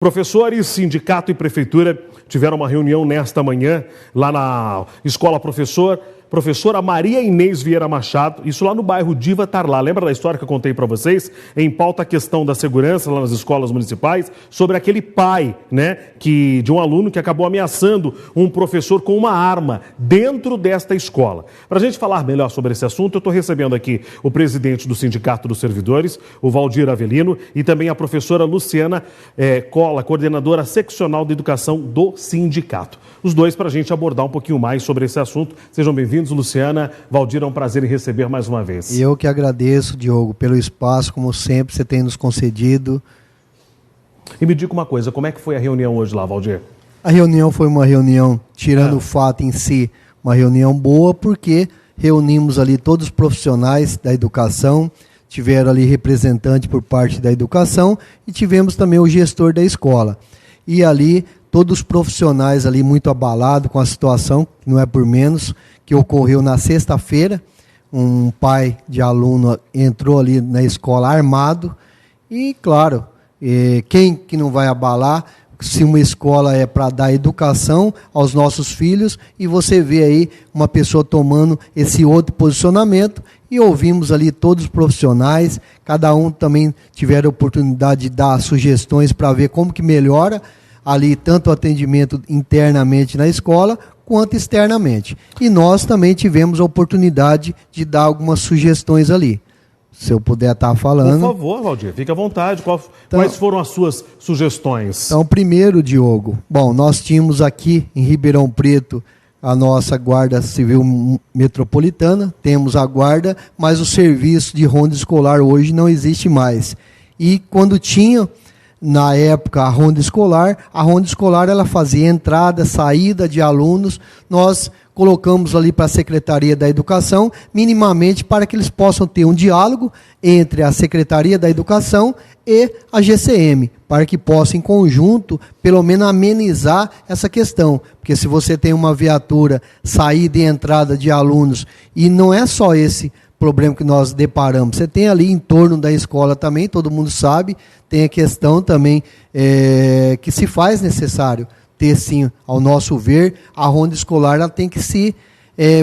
Professores, sindicato e prefeitura tiveram uma reunião nesta manhã lá na Escola Professora Maria Inês Vieira Machado, isso lá no bairro Diva Tarlá. Lembra da história que eu contei para vocês? Em pauta a questão da segurança lá nas escolas municipais, sobre aquele pai, de um aluno que acabou ameaçando um professor com uma arma dentro desta escola. Para a gente falar melhor sobre esse assunto, eu estou recebendo aqui o presidente do Sindicato dos Servidores, o Valdir Avelino, e também a professora Luciana Cola, coordenadora seccional de educação do sindicato. Os dois para a gente abordar um pouquinho mais sobre esse assunto. Sejam bem-vindos, Luciana. Valdir, é um prazer em receber mais uma vez. Eu que agradeço, Diogo, pelo espaço, como sempre, você tem nos concedido. E me diga uma coisa, como é que foi a reunião hoje lá, Valdir? A reunião foi uma reunião, tirando o fato em si, uma reunião boa, porque reunimos ali todos os profissionais da educação, tiveram ali representante por parte da educação e tivemos também o gestor da escola. E ali todos os profissionais ali muito abalados com a situação, que não é por menos, que ocorreu na sexta-feira. Um pai de aluno entrou ali na escola armado e, claro, quem que não vai abalar se uma escola é para dar educação aos nossos filhos e você vê aí uma pessoa tomando esse outro posicionamento e ouvimos ali todos os profissionais, cada um também tiver a oportunidade de dar sugestões para ver como que melhora ali tanto o atendimento internamente na escola quanto externamente. E nós também tivemos a oportunidade de dar algumas sugestões ali. Se eu puder estar falando. Por favor, Valdir, fique à vontade. Quais foram as suas sugestões? Então, primeiro, Diogo, nós tínhamos aqui em Ribeirão Preto a nossa Guarda Civil Metropolitana, temos a guarda, mas o serviço de ronda escolar hoje não existe mais. E quando tinha, na época, a ronda escolar ela fazia entrada, saída de alunos, nós colocamos ali para a Secretaria da Educação, minimamente para que eles possam ter um diálogo entre a Secretaria da Educação e a GCM, para que possa, em conjunto, pelo menos amenizar essa questão. Porque se você tem uma viatura, saída e entrada de alunos, e não é só esse problema que nós deparamos, você tem ali em torno da escola também, todo mundo sabe, tem a questão também que se faz necessário ter, sim, ao nosso ver, a ronda escolar ela tem que se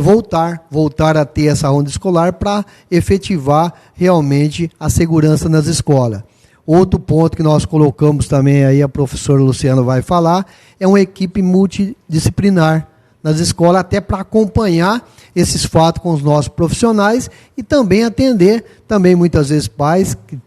voltar a ter essa ronda escolar para efetivar realmente a segurança nas escolas. Outro ponto que nós colocamos também, aí a professora Luciana vai falar, é uma equipe multidisciplinar nas escolas, até para acompanhar esses fatos com os nossos profissionais e também atender, também muitas vezes pais que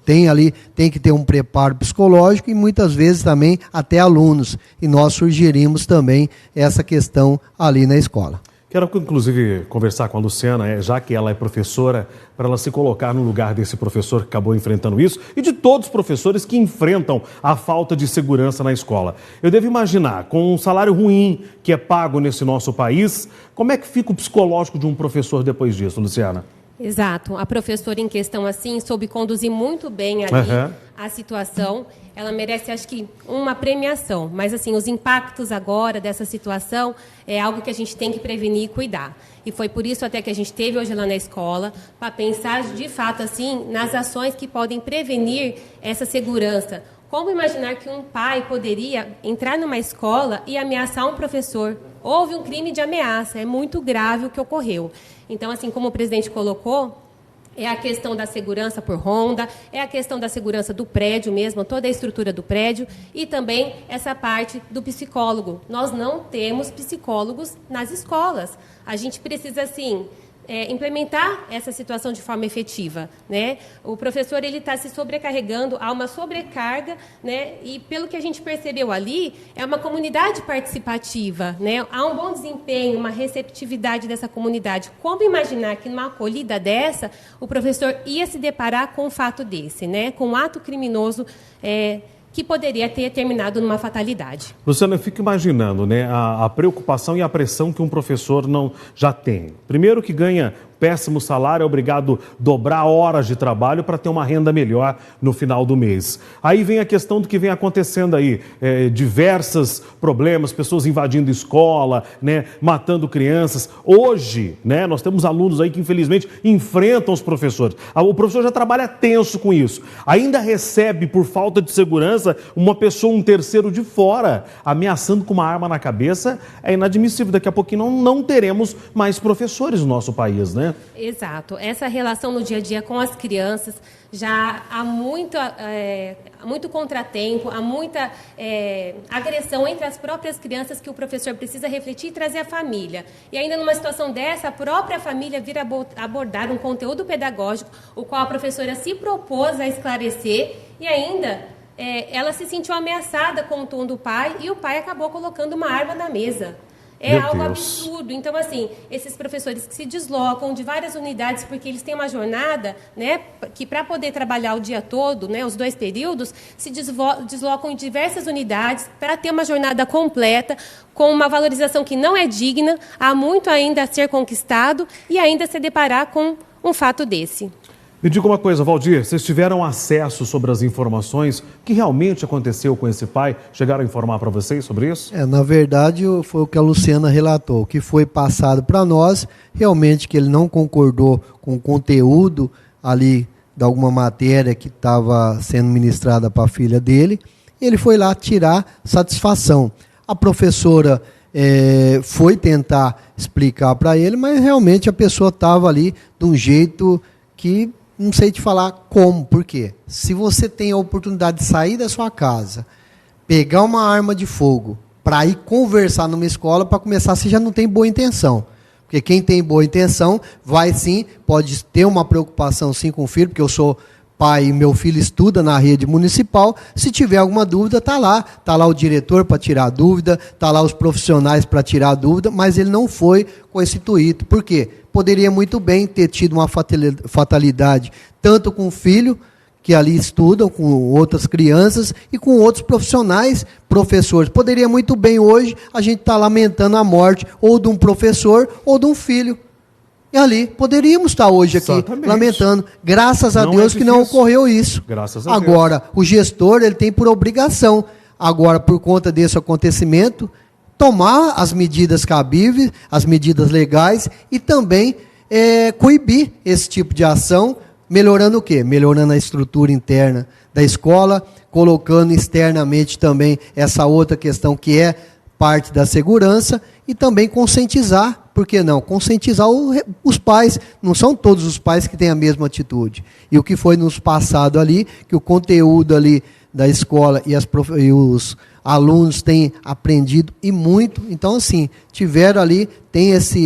tem que ter um preparo psicológico e muitas vezes também até alunos. E nós sugerimos também essa questão ali na escola. Quero, inclusive, conversar com a Luciana, já que ela é professora, para ela se colocar no lugar desse professor que acabou enfrentando isso e de todos os professores que enfrentam a falta de segurança na escola. Eu devo imaginar, com um salário ruim que é pago nesse nosso país, como é que fica o psicológico de um professor depois disso, Luciana? Exato. A professora em questão, assim, soube conduzir muito bem ali a situação. Ela merece, acho que, uma premiação. Mas, assim, os impactos agora dessa situação é algo que a gente tem que prevenir e cuidar. E foi por isso até que a gente esteve hoje lá na escola, para pensar, de fato, assim, nas ações que podem prevenir essa segurança. Como imaginar que um pai poderia entrar numa escola e ameaçar um professor? Houve um crime de ameaça, é muito grave o que ocorreu. Então, assim como o presidente colocou, é a questão da segurança por ronda, é a questão da segurança do prédio mesmo, toda a estrutura do prédio, e também essa parte do psicólogo. Nós não temos psicólogos nas escolas. A gente precisa, assim, implementar essa situação de forma efetiva, O professor ele está se sobrecarregando, há uma sobrecarga, E pelo que a gente percebeu ali, é uma comunidade participativa, Há um bom desempenho, uma receptividade dessa comunidade. Como imaginar que numa acolhida dessa, o professor ia se deparar com um fato desse, Com um ato criminoso que poderia ter terminado numa fatalidade. Luciana, eu fico imaginando a preocupação e a pressão que um professor já tem. Primeiro que ganha péssimo salário, é obrigado a dobrar horas de trabalho para ter uma renda melhor no final do mês. Aí vem a questão do que vem acontecendo aí, diversos problemas, pessoas invadindo escola, né, matando crianças. Hoje, né, nós temos alunos aí que infelizmente enfrentam os professores. O professor já trabalha tenso com isso. Ainda recebe, por falta de segurança, uma pessoa, um terceiro de fora, ameaçando com uma arma na cabeça. É inadmissível. Daqui a pouquinho não teremos mais professores no nosso país, né? Exato. Essa relação no dia a dia com as crianças, já há muito contratempo, há muita agressão entre as próprias crianças que o professor precisa refletir e trazer a família. E ainda numa situação dessa, a própria família vir abordar um conteúdo pedagógico, o qual a professora se propôs a esclarecer e ainda ela se sentiu ameaçada com o tom do pai e o pai acabou colocando uma arma na mesa. Meu algo Deus. absurdo. Então, assim, esses professores que se deslocam de várias unidades, porque eles têm uma jornada, né, que para poder trabalhar o dia todo, né, os 2 períodos, se deslocam em diversas unidades para ter uma jornada completa, com uma valorização que não é digna, há muito ainda a ser conquistado e ainda se deparar com um fato desse. Me diga uma coisa, Valdir, vocês tiveram acesso sobre as informações? O que realmente aconteceu com esse pai? Chegaram a informar para vocês sobre isso? Na verdade, foi o que a Luciana relatou, que foi passado para nós, realmente que ele não concordou com o conteúdo ali de alguma matéria que estava sendo ministrada para a filha dele, ele foi lá tirar satisfação. A professora foi tentar explicar para ele, mas realmente a pessoa estava ali de um jeito que não sei te falar como, por quê? Se você tem a oportunidade de sair da sua casa, pegar uma arma de fogo para ir conversar numa escola, para começar, você já não tem boa intenção. Porque quem tem boa intenção vai sim, pode ter uma preocupação sim com o filho, porque eu sou pai e meu filho estuda na rede municipal, se tiver alguma dúvida, está lá o diretor para tirar a dúvida, está lá os profissionais para tirar a dúvida, mas ele não foi com esse intuito. Por quê? Poderia muito bem ter tido uma fatalidade, tanto com o filho, que ali estudam, com outras crianças, e com outros profissionais, professores. Poderia muito bem hoje a gente estar lamentando a morte ou de um professor ou de um filho. E ali, poderíamos estar hoje aqui lamentando. Graças a Deus que não ocorreu isso. Graças a Deus. Agora, o gestor ele tem por obrigação, agora por conta desse acontecimento, tomar as medidas cabíveis, as medidas legais e também coibir esse tipo de ação, melhorando o quê? Melhorando a estrutura interna da escola, colocando externamente também essa outra questão que é parte da segurança e também conscientizar, por que não? Conscientizar os pais, não são todos os pais que têm a mesma atitude. E o que foi nos passado ali, que o conteúdo ali da escola e os alunos têm aprendido e muito, então assim, tiveram ali, tem essa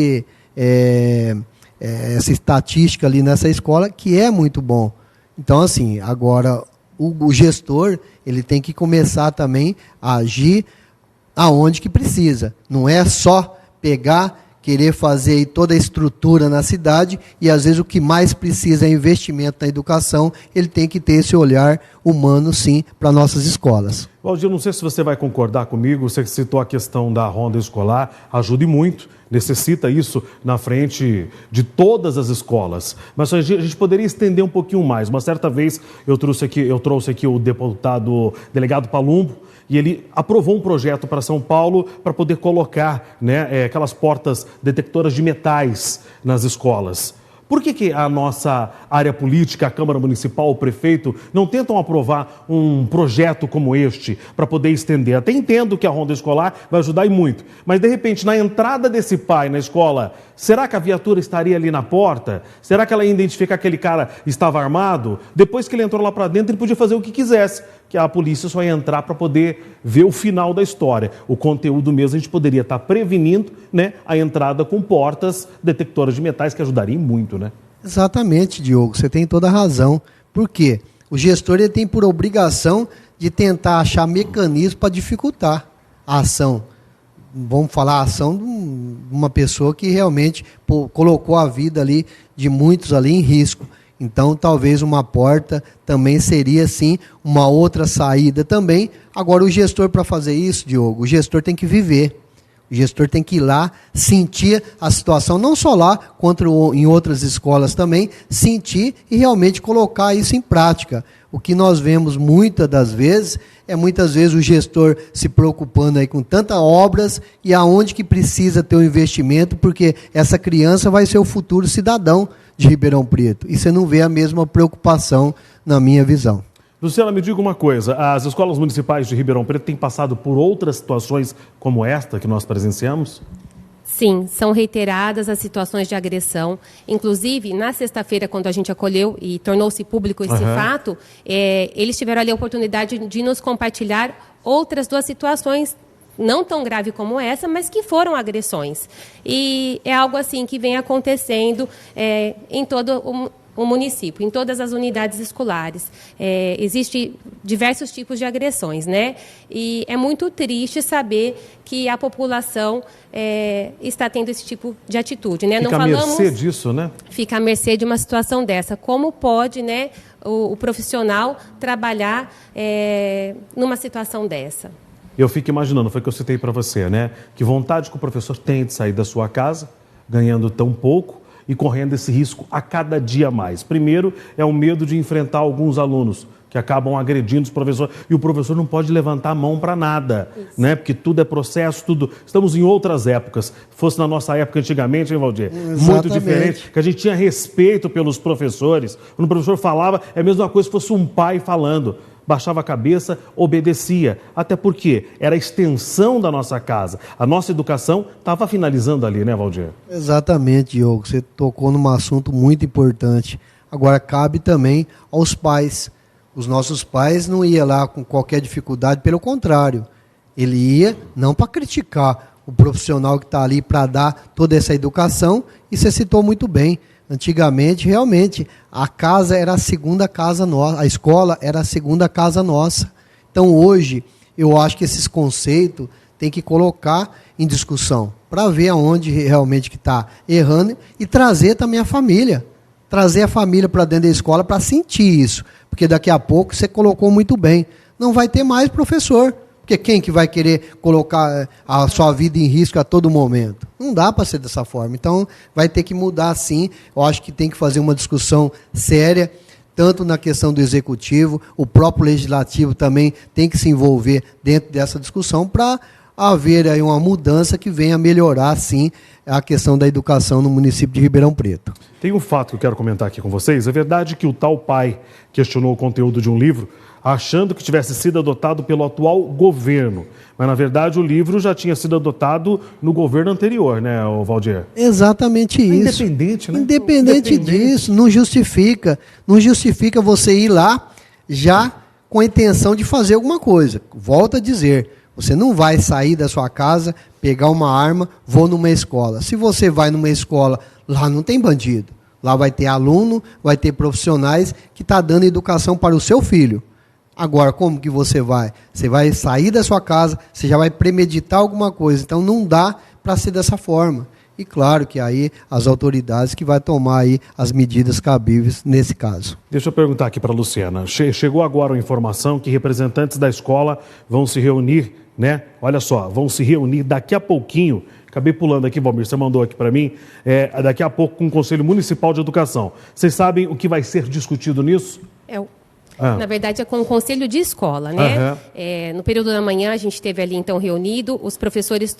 estatística ali nessa escola que é muito bom. Então assim, agora o gestor, ele tem que começar também a agir aonde que precisa. Não é só pegar, querer fazer aí toda a estrutura na cidade e às vezes o que mais precisa é investimento na educação, ele tem que ter esse olhar humano sim para nossas escolas. Valdir, não sei se você vai concordar comigo, você citou a questão da ronda escolar, ajude muito, necessita isso na frente de todas as escolas, mas a gente poderia estender um pouquinho mais. Uma certa vez eu trouxe aqui o delegado Palumbo, e ele aprovou um projeto para São Paulo para poder colocar, né, aquelas portas detectoras de metais nas escolas. Por que a nossa área política, a Câmara Municipal, o prefeito, não tentam aprovar um projeto como este para poder estender? Até entendo que a ronda escolar vai ajudar e muito, mas de repente na entrada desse pai na escola, será que a viatura estaria ali na porta? Será que ela ia identificar que aquele cara estava armado? Depois que ele entrou lá para dentro, ele podia fazer o que quisesse, que a polícia só ia entrar para poder ver o final da história. O conteúdo mesmo a gente poderia estar prevenindo, né, a entrada com portas detectoras de metais, que ajudariam muito, né? Exatamente, Diogo, você tem toda a razão. Por quê? O gestor ele tem por obrigação de tentar achar mecanismos para dificultar a ação. Vamos falar a ação de uma pessoa que realmente colocou a vida ali de muitos ali em risco. Então, talvez uma porta também seria, sim, uma outra saída também. Agora, o gestor, para fazer isso, Diogo, o gestor tem que viver. O gestor tem que ir lá, sentir a situação, não só lá, quanto em outras escolas também, sentir e realmente colocar isso em prática. O que nós vemos muitas vezes o gestor se preocupando aí com tantas obras e aonde que precisa ter um investimento, porque essa criança vai ser o futuro cidadão de Ribeirão Preto. E você não vê a mesma preocupação na minha visão. Luciana, me diga uma coisa, as escolas municipais de Ribeirão Preto têm passado por outras situações como esta que nós presenciamos? Sim, são reiteradas as situações de agressão. Inclusive, na sexta-feira, quando a gente acolheu e tornou-se público esse fato, eles tiveram ali a oportunidade de nos compartilhar outras 2 situações, não tão grave como essa, mas que foram agressões. E é algo assim que vem acontecendo em todo o município, em todas as unidades escolares. Existem diversos tipos de agressões, né? E é muito triste saber que a população está tendo esse tipo de atitude, né? Fica à mercê disso, né? Fica à mercê de uma situação dessa. Como pode, né, o profissional trabalhar numa situação dessa? Eu fico imaginando, foi o que eu citei para você, né? Que vontade que o professor tem de sair da sua casa, ganhando tão pouco, e correndo esse risco a cada dia mais. Primeiro, é o medo de enfrentar alguns alunos que acabam agredindo os professores. E o professor não pode levantar a mão para nada, né? Porque tudo é processo, tudo... Estamos em outras épocas. Fosse na nossa época antigamente, hein, Valdir? Exatamente. Muito diferente, que a gente tinha respeito pelos professores. Quando o professor falava, é a mesma coisa se fosse um pai falando. Baixava a cabeça, obedecia. Até porque era a extensão da nossa casa. A nossa educação estava finalizando ali, né, Valdir? Exatamente, Diogo. Você tocou num assunto muito importante. Agora, cabe também aos pais. Os nossos pais não iam lá com qualquer dificuldade, pelo contrário. Ele ia não para criticar o profissional que está ali para dar toda essa educação, e você citou muito bem. Antigamente, realmente, a casa era a segunda casa nossa, a escola era a segunda casa nossa. Então, hoje, eu acho que esses conceitos tem que colocar em discussão, para ver aonde realmente que está errando e trazer também a família. Trazer a família para dentro da escola para sentir isso. Porque daqui a pouco, você colocou muito bem, não vai ter mais professor. Porque quem que vai querer colocar a sua vida em risco a todo momento? Não dá para ser dessa forma. Então, vai ter que mudar sim. Eu acho que tem que fazer uma discussão séria, tanto na questão do executivo, o próprio legislativo também tem que se envolver dentro dessa discussão para haver aí uma mudança que venha melhorar, sim, a questão da educação no município de Ribeirão Preto. Tem um fato que eu quero comentar aqui com vocês. É verdade que o tal pai questionou o conteúdo de um livro achando que tivesse sido adotado pelo atual governo. Mas, na verdade, o livro já tinha sido adotado no governo anterior, né, Valdir? Exatamente isso. Independente, né? Independente disso, não justifica. Não justifica você ir lá já com a intenção de fazer alguma coisa. Volto a dizer, você não vai sair da sua casa, pegar uma arma, vou numa escola. Se você vai numa escola, lá não tem bandido. Lá vai ter aluno, vai ter profissionais que estão dando educação para o seu filho. Agora, como que você vai? Você vai sair da sua casa, você já vai premeditar alguma coisa. Então, não dá para ser dessa forma. E claro que aí as autoridades que vai tomar aí as medidas cabíveis nesse caso. Deixa eu perguntar aqui para a Luciana. Chegou agora a informação que representantes da escola vão se reunir, né? Olha só, vão se reunir daqui a pouquinho. Acabei pulando aqui, Valmir, você mandou aqui para mim. Daqui a pouco com o Conselho Municipal de Educação. Vocês sabem o que vai ser discutido nisso? Na verdade, é com o conselho de escola, né? No período da manhã, a gente esteve ali, então, reunido. Os professores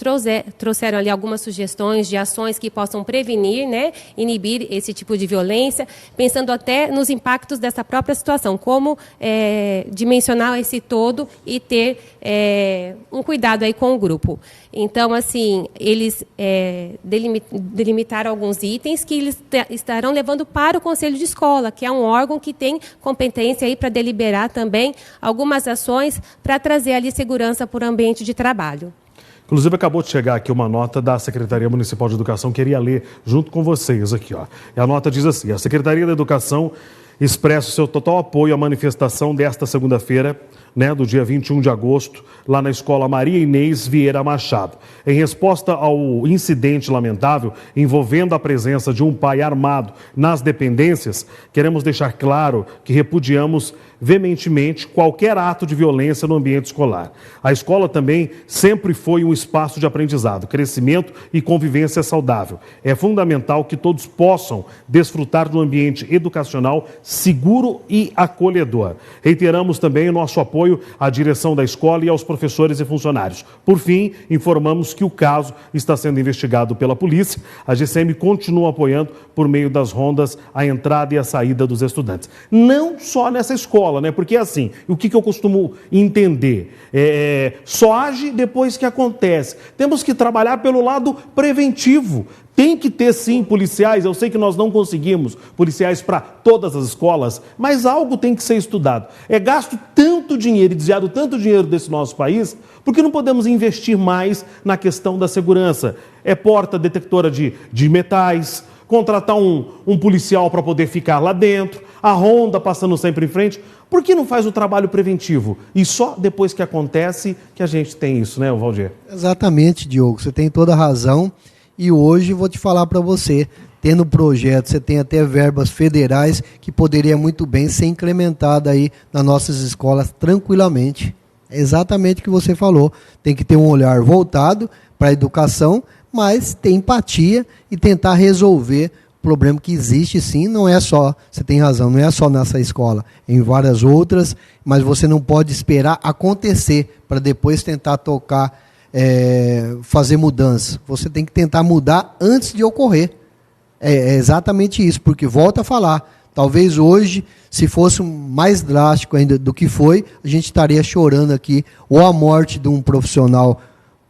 trouxeram ali algumas sugestões de ações que possam prevenir, né? Inibir esse tipo de violência, pensando até nos impactos dessa própria situação, como dimensionar esse todo e ter um cuidado aí com o grupo. Então, assim, eles delimitaram alguns itens que eles estarão levando para o Conselho de Escola, que é um órgão que tem competência aí para deliberar também algumas ações para trazer ali segurança para o ambiente de trabalho. Inclusive, acabou de chegar aqui uma nota da Secretaria Municipal de Educação, queria ler junto com vocês aqui, ó. E a nota diz assim: a Secretaria da Educação expressa o seu total apoio à manifestação desta segunda-feira né, do dia 21 de agosto, lá na escola Maria Inês Vieira Machado. Em resposta ao incidente lamentável envolvendo a presença de um pai armado nas dependências, queremos deixar claro que repudiamos veementemente qualquer ato de violência no ambiente escolar. A escola também sempre foi um espaço de aprendizado, crescimento e convivência saudável. É fundamental que todos possam desfrutar de um ambiente educacional seguro e acolhedor. Reiteramos também o nosso apoio à direção da escola e aos professores e funcionários. Por fim, informamos que o caso está sendo investigado pela polícia. A GCM continua apoiando, por meio das rondas, a entrada e a saída dos estudantes. Não só nessa escola, né? Porque assim, o que eu costumo entender? Só age depois que acontece. Temos que trabalhar pelo lado preventivo. Tem que ter, sim, policiais. Eu sei que nós não conseguimos policiais para todas as escolas, mas algo tem que ser estudado. É gasto tanto dinheiro e desviado tanto dinheiro desse nosso país, porque não podemos investir mais na questão da segurança. É porta detectora de metais, contratar um policial para poder ficar lá dentro, a ronda passando sempre em frente. Por que não faz o trabalho preventivo? E só depois que acontece que a gente tem isso, né, Valdir? Exatamente, Diogo. Você tem toda a razão. E hoje vou te falar para você, tendo projeto, você tem até verbas federais que poderia muito bem ser incrementada aí nas nossas escolas tranquilamente. É exatamente o que você falou. Tem que ter um olhar voltado para a educação, mas ter empatia e tentar resolver o problema que existe, sim. Não é só, você tem razão, não é só nessa escola, em várias outras, mas você não pode esperar acontecer para depois tentar tocar, fazer mudança. Você tem que tentar mudar antes de ocorrer. É exatamente isso, porque volta a falar, talvez hoje, se fosse mais drástico ainda do que foi, a gente estaria chorando aqui, ou a morte de um profissional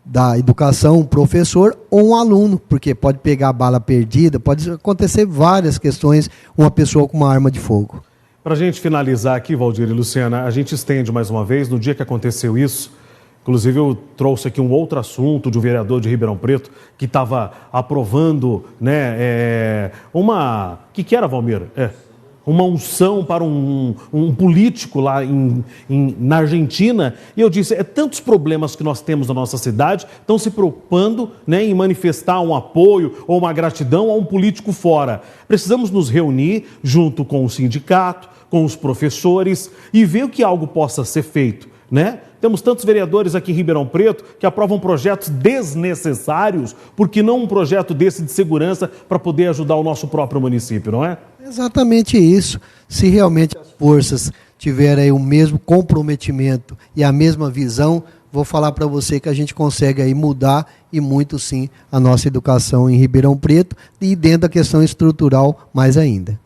da educação, um professor ou um aluno, porque pode pegar a bala perdida, pode acontecer várias questões, uma pessoa com uma arma de fogo. Para a gente finalizar aqui, Valdir e Luciana, a gente estende mais uma vez, no dia que aconteceu isso, inclusive eu trouxe aqui um outro assunto de um vereador de Ribeirão Preto que estava aprovando, né, que era, Valmir? Uma unção para um político lá na Argentina, e eu disse, tantos problemas que nós temos na nossa cidade, estão se preocupando, né, em manifestar um apoio ou uma gratidão a um político fora. Precisamos nos reunir junto com o sindicato, com os professores e ver o que algo possa ser feito, né? Temos tantos vereadores aqui em Ribeirão Preto que aprovam projetos desnecessários, porque não um projeto desse de segurança para poder ajudar o nosso próprio município, não é? Exatamente isso. Se realmente as forças tiverem o mesmo comprometimento e a mesma visão, vou falar para você que a gente consegue aí mudar e muito sim a nossa educação em Ribeirão Preto e dentro da questão estrutural mais ainda.